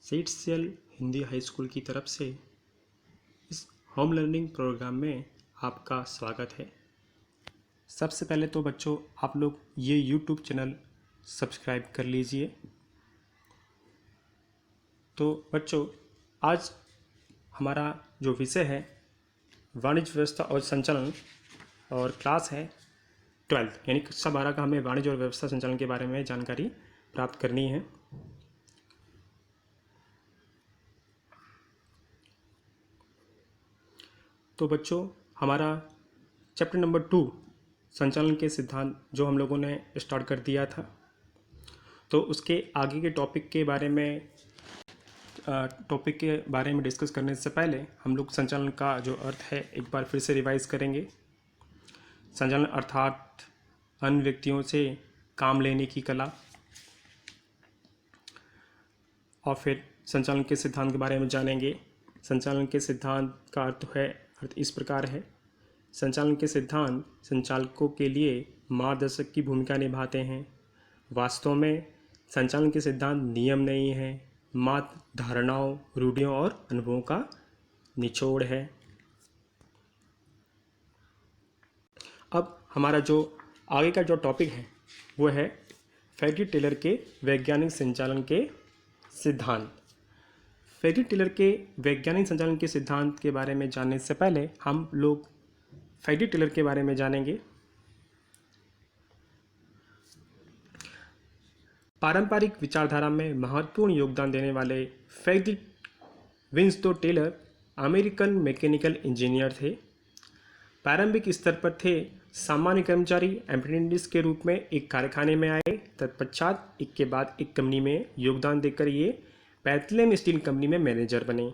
सीट्सएल Hindi high school की तरफ से इस होम लर्निंग प्रोग्राम में आपका स्वागत है। सबसे पहले तो बच्चों आप लोग ये यूट्यूब चैनल सब्सक्राइब कर लीजिए। तो बच्चों आज हमारा जो विषय है वाणिज्य व्यवस्था और संचालन और क्लास है 12th यानी कक्षा 12 का हमें वाणिज्य और व्यवस्था संचालन के बारे में जानकारी प्राप्त करनी है। तो बच्चों हमारा चैप्टर नंबर 2 संचालन के सिद्धांत जो हम लोगों ने स्टार्ट कर दिया था, तो उसके आगे के टॉपिक के बारे में डिस्कस करने से पहले हम लोग संचालन का जो अर्थ है एक बार फिर से रिवाइज करेंगे। संचालन अर्थात अन्य व्यक्तियों से काम लेने की कला। और फिर संचालन के सिद्धांत के बारे में जानेंगे। संचालन के सिद्धांत का अर्थ इस प्रकार है। संचालन के सिद्धांत संचालकों के लिए मार्गदर्शक की भूमिका निभाते हैं। वास्तव में संचालन के सिद्धांत नियम नहीं है, मात्र धारणाओं, रूढ़ियों और अनुभवों का निचोड़ है। अब हमारा जो आगे का जो टॉपिक है वो है फेड्रिक टेलर के वैज्ञानिक संचालन के सिद्धांत। फेड्रिक टेलर के वैज्ञानिक संचालन के सिद्धांत के बारे में जानने से पहले हम लोग फेड्रिक टेलर के बारे में जानेंगे। पारंपरिक विचारधारा में महत्वपूर्ण योगदान देने वाले Frederick Winston Taylor American mechanical engineer थे। प्रारंभिक स्तर पर थे सामान्य कर्मचारी, अप्रेंटिस के रूप में एक कारखाने में आए। तत्पश्चात एक के बाद एक कंपनी में योगदान देकर ये पेट्रोलियम स्टील कंपनी में मैनेजर बने।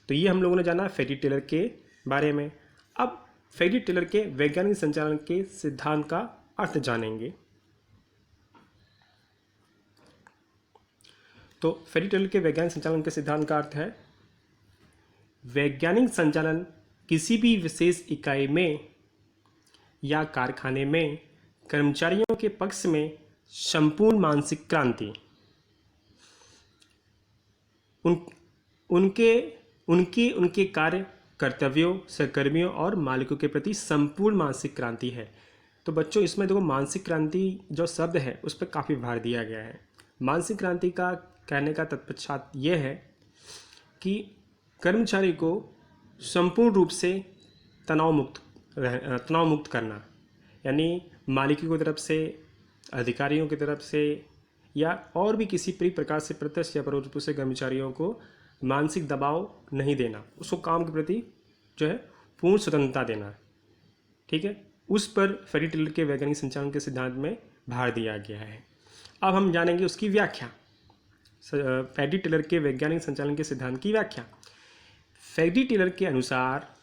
तो ये हम लोगों ने जाना फेड्रिक टेलर के बारे में। अब फेड्रिक टेलर के वैज्ञानिक संचालन के सिद्धांत का अर्थ जानेंगे। तो फेड्रिक टेलर के वैज्ञानिक संचालन के सिद्धांत का अर्थ है वैज्ञानिक संचालन किसी भी विशेष इकाई में या कारखाने में कर्मचारियों के पक्ष में संपूर्ण मानसिक क्रांति, उनके कार्य, कर्तव्यों, सहकर्मियों और मालिकों के प्रति संपूर्ण मानसिक क्रांति है। तो बच्चों इसमें देखो मानसिक क्रांति जो शब्द है उस पर काफ़ी भार दिया गया है। मानसिक क्रांति का कहने का तत्पश्चात ये है कि कर्मचारी को संपूर्ण रूप से तनाव मुक्त करना, यानी मालिकों की तरफ से, अधिकारियों की तरफ से या और भी किसी प्रकार से प्रत्यक्ष या परोक्ष रूप से कर्मचारियों को मानसिक दबाव नहीं देना, उसको काम के प्रति जो है पूर्ण स्वतंत्रता देना। ठीक है, उस पर फेड्रिक टेलर के वैज्ञानिक संचालन के सिद्धांत में भार दिया गया है। अब हम जानेंगे उसकी व्याख्या। फेड्रिक टेलर के वैज्ञानिक संचालन के सिद्धांत की व्याख्या। फेड्रिक टेलर के अनुसार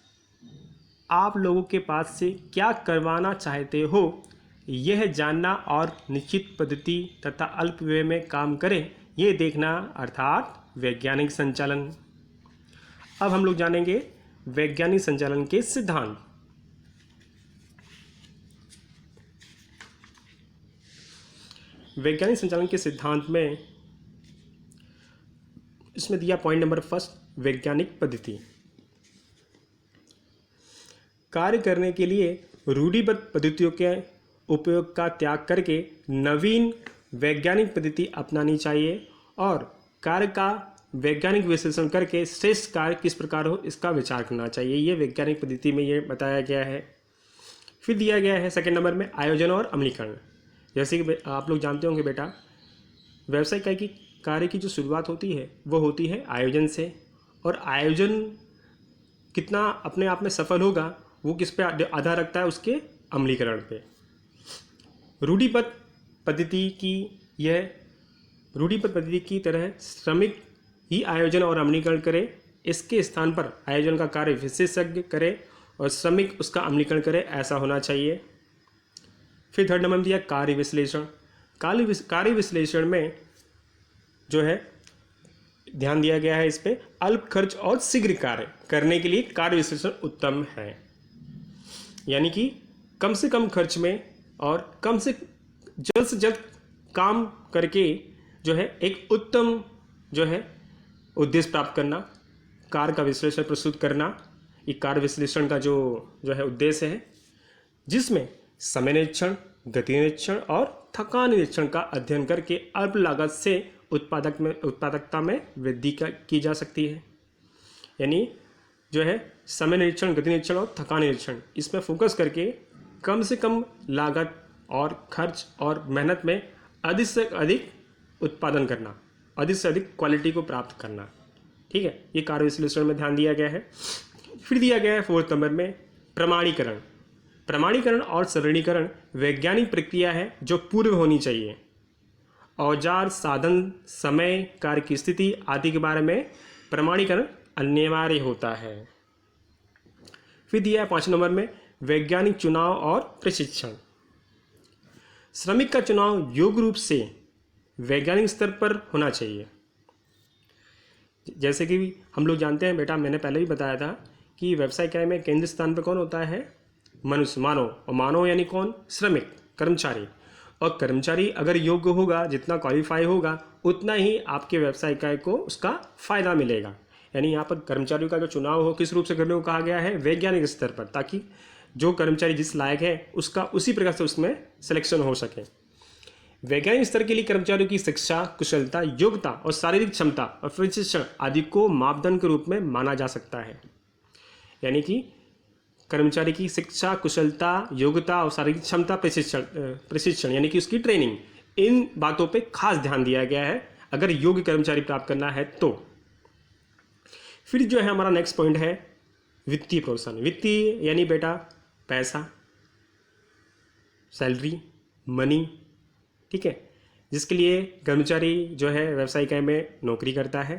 आप लोगों के पास से क्या करवाना चाहते हो यह जानना और निश्चित पद्धति तथा अल्प व्यय में काम करें ये देखना अर्थात वैज्ञानिक संचालन। अब हम लोग जानेंगे वैज्ञानिक संचालन के सिद्धांत। वैज्ञानिक संचालन के सिद्धांत में इसमें दिया पॉइंट नंबर 1 वैज्ञानिक पद्धति। कार्य करने के लिए रूढ़िबद्ध पद्धतियों के उपयोग का त्याग करके नवीन वैज्ञानिक पद्धति अपनानी चाहिए और कार्य का वैज्ञानिक विश्लेषण करके श्रेष्ठ कार्य किस प्रकार हो इसका विचार करना चाहिए। ये वैज्ञानिक पद्धति में ये बताया गया है। फिर दिया गया है सेकंड नंबर में आयोजन और अमलीकरण। जैसे कि आप लोग जानते होंगे बेटा, व्यवसाय कार्य की जो शुरुआत होती है वो होती है आयोजन से, और आयोजन कितना अपने आप में सफल होगा वो किस पे आधार रखता है, उसके अमलीकरण पे। रूढ़िबद्ध पद्धति की तरह श्रमिक ही आयोजन और अमलीकरण करे, इसके स्थान पर आयोजन का कार्य विशेषज्ञ करे और श्रमिक उसका अमलीकरण करे, ऐसा होना चाहिए। फिर थर्ड नंबर में दिया कार्य विश्लेषण। कार्य विश्लेषण में जो है ध्यान दिया गया है इस पे अल्प खर्च और शीघ्र कार्य करने के लिए कार्य विश्लेषण उत्तम है, यानी कि कम से कम खर्च में और कम से जल्द काम करके जो है एक उत्तम जो है उद्देश्य प्राप्त करना, कार्य का विश्लेषण प्रस्तुत करना, ये कार्य विश्लेषण का जो जो है उद्देश्य है, जिसमें समय निरीक्षण, गति निरीक्षण और थकान निरीक्षण का अध्ययन करके अल्प लागत से उत्पादकता में वृद्धि की जा सकती है। यानी जो है समय निरीक्षण, गति निरीक्षण और थकान निरीक्षण, इसमें फोकस करके कम से कम लागत और खर्च और मेहनत में अधिक से अधिक उत्पादन करना, अधिक से अधिक क्वालिटी को प्राप्त करना। ठीक है, ये कार्य विश्लेषण में ध्यान दिया गया है। फिर दिया गया है 4th नंबर में प्रमाणीकरण। प्रमाणीकरण और सरलीकरण वैज्ञानिक प्रक्रिया है जो पूर्व होनी चाहिए। औजार, साधन, समय, कार्य की स्थिति आदि के बारे में प्रमाणीकरण अनिवार्य होता है। फिर दिया है 5 नंबर में वैज्ञानिक चुनाव और प्रशिक्षण। श्रमिक का चुनाव योग्य रूप से वैज्ञानिक स्तर पर होना चाहिए। जैसे कि हम लोग जानते हैं बेटा, मैंने पहले भी बताया था कि व्यवसाय इकाई में केंद्र स्थान पर कौन होता है? मनुष्य, मानव। और मानव यानी कौन? श्रमिक, कर्मचारी। और कर्मचारी अगर योग्य होगा, जितना क्वालिफाई होगा, उतना ही आपके व्यवसाय इकाई को उसका फायदा मिलेगा। यानी यहाँ पर कर्मचारियों का जो चुनाव हो किस रूप से करने को कहा गया है? वैज्ञानिक स्तर पर, ताकि जो कर्मचारी जिस लायक है उसका उसी प्रकार से उसमें सिलेक्शन हो सके। वैज्ञानिक स्तर के लिए कर्मचारियों की शिक्षा, कुशलता, योग्यता और शारीरिक क्षमता और प्रशिक्षण आदि को मापदंड के रूप में माना जा सकता है। यानी कि कर्मचारी की शिक्षा, कुशलता, योग्यता और शारीरिक क्षमता, प्रशिक्षण यानी कि उसकी ट्रेनिंग, इन बातों पे खास ध्यान दिया गया है अगर योग्य कर्मचारी प्राप्त करना है तो। फिर जो है हमारा नेक्स्ट पॉइंट है वित्तीय प्रोत्साहन। वित्तीय यानी बेटा पैसा, सैलरी, मनी। ठीक है, जिसके लिए कर्मचारी जो है व्यवसाय इकाई में नौकरी करता है।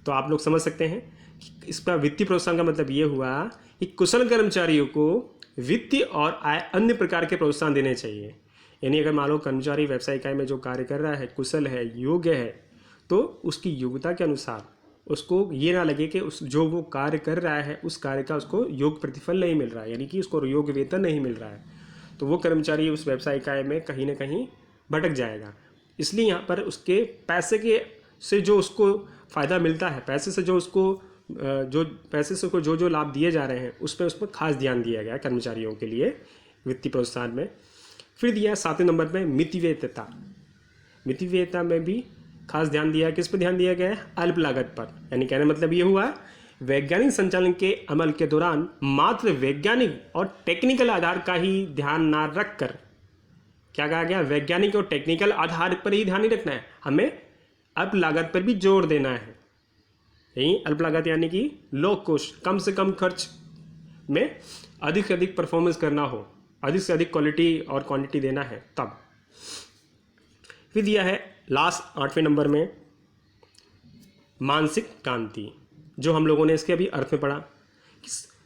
तो आप लोग समझ सकते हैं कि इसका वित्तीय प्रोत्साहन का मतलब ये हुआ कि कुशल कर्मचारियों को वित्तीय और अन्य प्रकार के प्रोत्साहन देने चाहिए। यानी अगर मान लो कर्मचारी व्यवसाय इकाई में जो कार्य कर रहा है, कुशल है, योग्य है, तो उसकी योग्यता के अनुसार उसको ये ना लगे कि उस जो वो कार्य कर रहा है उस कार्य का उसको योग्य प्रतिफल नहीं मिल रहा है, यानी कि उसको योग्य वेतन नहीं मिल रहा है, तो वो कर्मचारी उस व्यवसाय इकाई में कहीं ना कहीं भटक जाएगा। इसलिए यहाँ पर उसके पैसे के से जो उसको फ़ायदा मिलता है, पैसे से जो उसको जो लाभ दिए जा रहे हैं उस पर खास ध्यान दिया गया है कर्मचारियों के लिए वित्तीय प्रोत्साहन में। फिर दिया है 7वें नंबर में मितव्ययिता। मितव्ययिता में भी खास ध्यान दिया, किस पर ध्यान दिया गया है? अल्प लागत पर। यानी कहने मतलब ये हुआ वैज्ञानिक संचालन के अमल के दौरान मात्र वैज्ञानिक और टेक्निकल आधार का ही ध्यान ना रखकर, क्या कहा गया? वैज्ञानिक और टेक्निकल आधार पर ही ध्यान नहीं रखना है, हमें अल्प लागत पर भी जोर देना है। यही अल्प लागत यानी कि लो कॉस्ट, कम से कम खर्च में अधिक से अधिक परफॉर्मेंस करना हो, अधिक से अधिक क्वालिटी और क्वांटिटी देना है तब। फिर दिया है लास्ट 8वें नंबर में मानसिक क्रांति, जो हम लोगों ने इसके अभी अर्थ में पढ़ा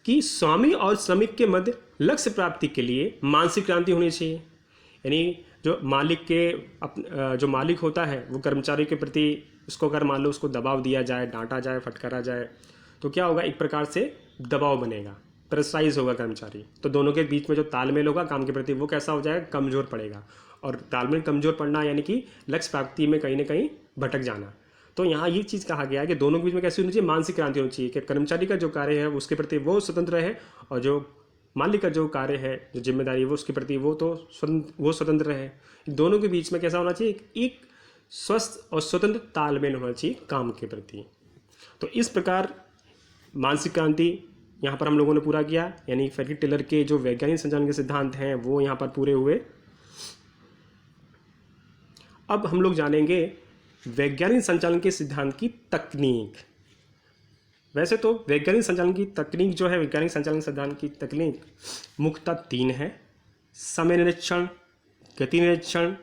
कि स्वामी और श्रमिक के मध्य लक्ष्य प्राप्ति के लिए मानसिक क्रांति होनी चाहिए। यानी जो मालिक होता है वो कर्मचारी के प्रति, उसको अगर मान लो उसको दबाव दिया जाए, डांटा जाए, फटकारा जाए, तो क्या होगा? एक प्रकार से दबाव बनेगा, प्रेशराइज होगा कर्मचारी। तो दोनों के बीच में जो तालमेल होगा काम के प्रति वो कैसा हो जाएगा? कमज़ोर पड़ेगा। और तालमेल कमज़ोर पड़ना यानी कि लक्ष्य प्राप्ति में कहीं ना कहीं भटक जाना। तो यहाँ ये चीज़ कहा गया है कि दोनों के बीच में कैसी होनी चाहिए? मानसिक क्रांति होनी चाहिए कि कर्मचारी का जो कार्य है उसके प्रति वो स्वतंत्र है, और जो मालिक का जो कार्य है, जो जिम्मेदारी है वो उसके प्रति वो स्वतंत्र है। दोनों के बीच में कैसा होना चाहिए? एक स्वस्थ और स्वतंत्र तालमेल होना चाहिए काम के प्रति। तो इस प्रकार मानसिक क्रांति यहाँ पर हम लोगों ने पूरा किया। यानी फ्रेडरिक टेलर के जो वैज्ञानिक संचालन के सिद्धांत हैं वो यहाँ पर पूरे हुए। अब हम लोग जानेंगे वैज्ञानिक संचालन के सिद्धांत की तकनीक। वैसे तो वैज्ञानिक संचालन की तकनीक जो है, वैज्ञानिक संचालन सिद्धांत की तकनीक मुख्यतः 3 है: समय निरीक्षण, गति निरीक्षण,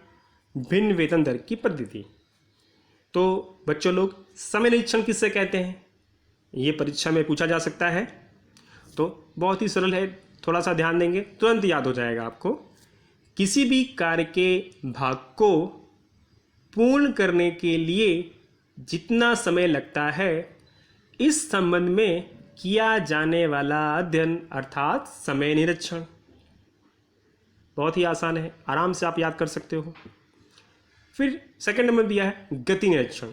भिन्न वेतन दर की पद्धति। तो बच्चों लोग, समय निरीक्षण किससे कहते हैं? ये परीक्षा में पूछा जा सकता है। तो बहुत ही सरल है, थोड़ा सा ध्यान देंगे तुरंत याद हो जाएगा आपको। किसी भी कार्य के भाग को पूर्ण करने के लिए जितना समय लगता है, इस संबंध में किया जाने वाला अध्ययन अर्थात समय निरीक्षण। बहुत ही आसान है, आराम से आप याद कर सकते हो। फिर सेकंड नंबर दिया है गति निरीक्षण।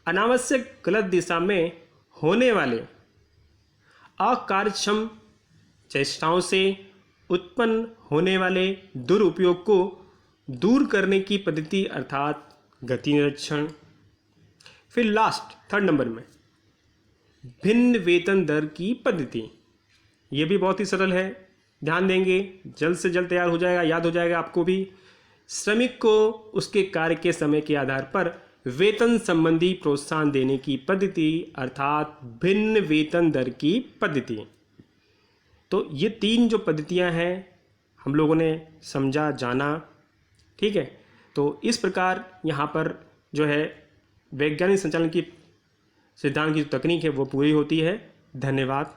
अनावश्यक गलत दिशा में होने वाले अकार्यक्षम चेष्टाओं से उत्पन्न होने वाले दुरुपयोग को दूर करने की पद्धति अर्थात गति निरीक्षण। फिर लास्ट 3rd नंबर में भिन्न वेतन दर की पद्धति। ये भी बहुत ही सरल है, ध्यान देंगे जल्द से जल्द तैयार हो जाएगा, याद हो जाएगा आपको भी। श्रमिक को उसके कार्य के समय के आधार पर वेतन संबंधी प्रोत्साहन देने की पद्धति अर्थात भिन्न वेतन दर की पद्धति। तो ये 3 जो पद्धतियां हैं हम लोगों ने समझा जाना, ठीक है। तो इस प्रकार यहाँ पर जो है वैज्ञानिक संचालन की सिद्धांत की जो तकनीक है वो पूरी होती है। धन्यवाद।